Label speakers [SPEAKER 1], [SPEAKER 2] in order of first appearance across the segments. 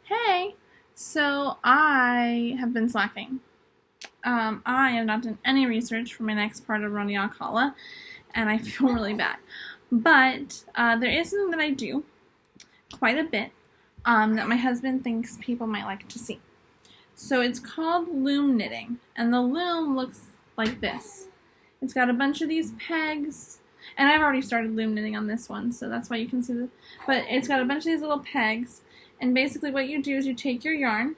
[SPEAKER 1] Hey, so I have been slacking. I have not done any research for my next part of Rodney Alcala, and I feel really bad. But there is something that I do quite a bit that my husband thinks people might like to see. So it's called Loom Knitting, and the loom looks like this. It's got a bunch of these pegs, and I've already started loom knitting on this one, so that's why you can see the. But it's got a bunch of these little pegs, and basically what you do is you take your yarn,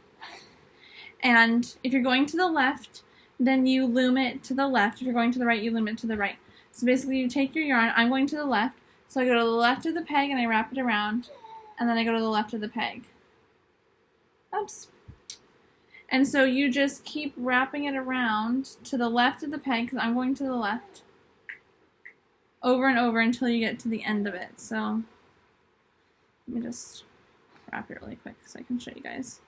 [SPEAKER 1] and if you're going to the left, then you loom it to the left. If you're going to the right, you loom it to the right. So basically you take your yarn, I'm going to the left, so I go to the left of the peg and I wrap it around, and then I go to the left of the peg. Oops. And so you just keep wrapping it around to the left of the peg, because I'm going to the left, over and over until you get to the end of it. So let me just wrap it really quick so I can show you guys.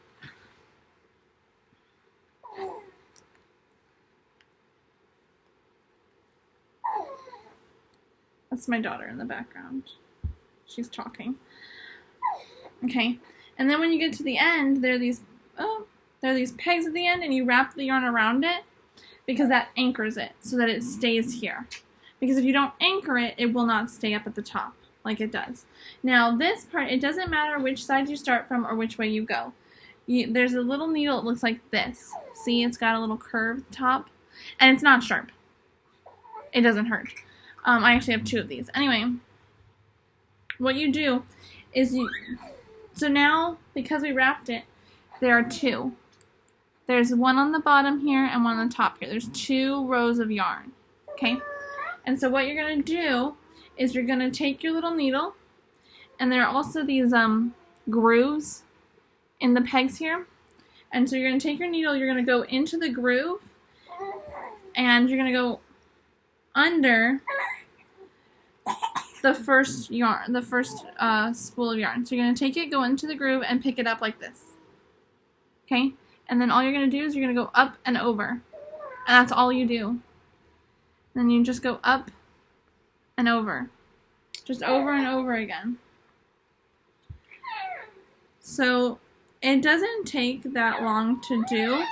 [SPEAKER 1] That's my daughter in the background. She's talking. Okay, and then when you get to the end, there are these pegs at the end, and you wrap the yarn around it because that anchors it so that it stays here. Because if you don't anchor it, it will not stay up at the top like it does. Now this part, it doesn't matter which side you start from or which way you go. There's a little needle that looks like this. See, it's got a little curved top, and it's not sharp. It doesn't hurt. I actually have two of these. Anyway, what you do is so now, because we wrapped it, there are two. There's one on the bottom here and one on the top here. There's 2 rows of yarn, okay? And so what you're going to do is you're going to take your little needle, and there are also these grooves in the pegs here. And so you're going to take your needle, you're going to go into the groove, and you're going to go under the first yarn, the first spool of yarn. So you're going to take it, go into the groove, and pick it up like this. Okay? And then all you're going to do is you're going to go up and over. And that's all you do. Then you just go up and over. Just over and over again. So it doesn't take that long to do.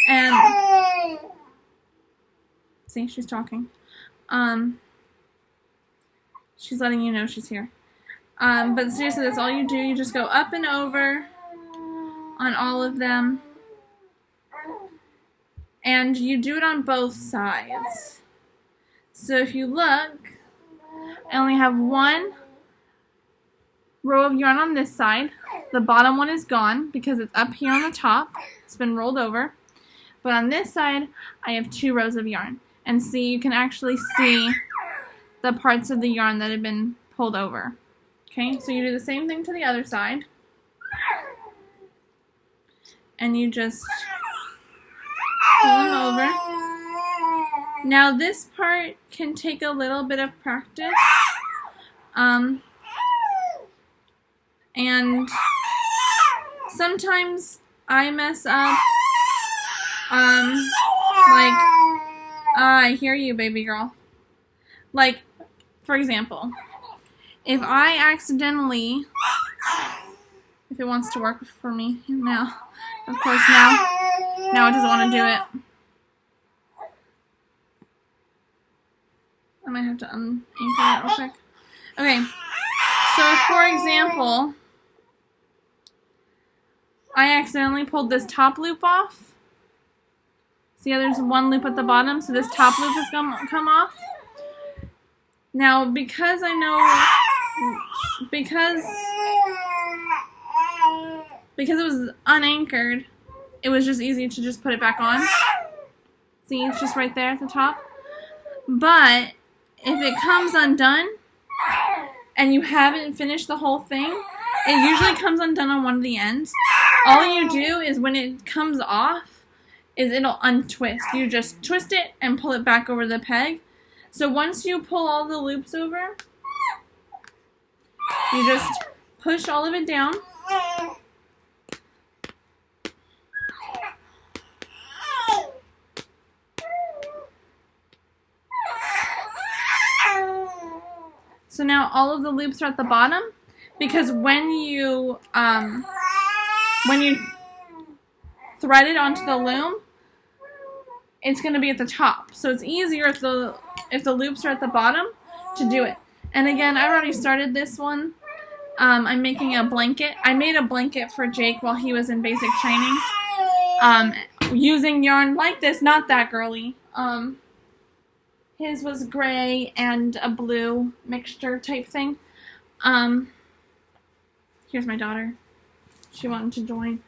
[SPEAKER 1] And see, she's talking. She's letting you know she's here. But seriously, that's all you do. You just go up and over on all of them. And you do it on both sides. So if you look, I only have 1 row of yarn on this side. The bottom one is gone because it's up here on the top. It's been rolled over. But on this side, I have 2 rows of yarn. And see, you can actually see the parts of the yarn that have been pulled over. Okay, so you do the same thing to the other side. And you just pull them over. Now this part can take a little bit of practice. And sometimes I mess up. I hear you, baby girl. Like, for example, if I accidentally, if it wants to work for me now, of course now it doesn't want to do it. I might have to unanchor that real quick. Okay, so if, for example, I accidentally pulled this top loop off. See how there's 1 loop at the bottom, so this top loop has come off. Now, because I know, because it was unanchored, it was just easy to just put it back on. See, it's just right there at the top. But if it comes undone and you haven't finished the whole thing, it usually comes undone on one of the ends. All you do is when it comes off, is it'll untwist. You just twist it and pull it back over the peg. So once you pull all the loops over, you just push all of it down. So now all of the loops are at the bottom, because when you when you thread it onto the loom, it's going to be at the top. So it's easier if the loops are at the bottom to do it. And again, I already started this one. I'm making a blanket. I made a blanket for Jake while he was in basic training. Using yarn like this, not that girly. His was gray and a blue mixture type thing. Here's my daughter. She wanted to join.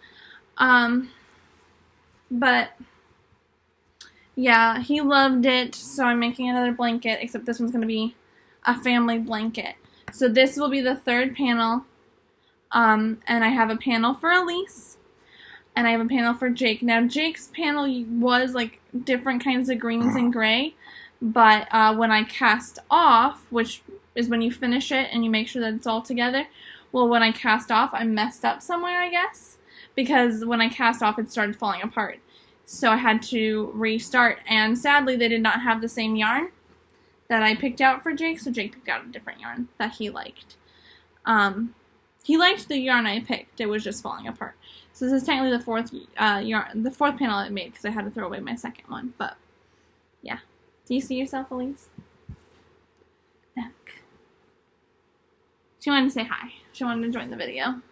[SPEAKER 1] But yeah, he loved it, so I'm making another blanket, except this one's going to be a family blanket. So this will be the third panel, and I have a panel for Elise, and I have a panel for Jake. Now, Jake's panel was like different kinds of greens and gray, but when I cast off, which is when you finish it and you make sure that it's all together, well, when I cast off, I messed up somewhere, I guess, because when I cast off, it started falling apart. So I had to restart, and sadly, they did not have the same yarn that I picked out for Jake, so Jake picked out a different yarn that he liked. He liked the yarn I picked, it was just falling apart. So this is technically the fourth panel I made, because I had to throw away my second one, but yeah. Do you see yourself, Elise? Look. She wanted to say hi. She wanted to join the video.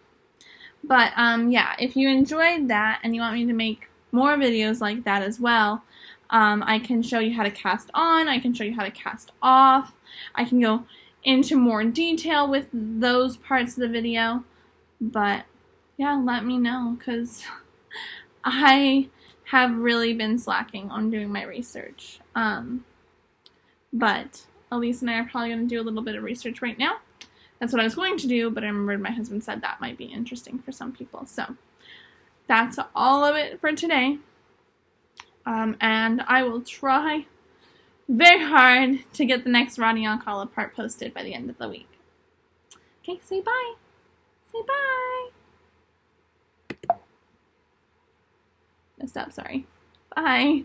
[SPEAKER 1] But, yeah, if you enjoyed that, and you want me to make more videos like that as well, I can show you how to cast on, I can show you how to cast off, I can go into more detail with those parts of the video, but yeah, let me know, because I have really been slacking on doing my research, but Elise and I are probably going to do a little bit of research right now. That's what I was going to do, but I remembered my husband said that might be interesting for some people, so that's all of it for today. And I will try very hard to get the next Rodney Alcala part posted by the end of the week. Okay, say bye. Say bye. Messed up, sorry. Bye.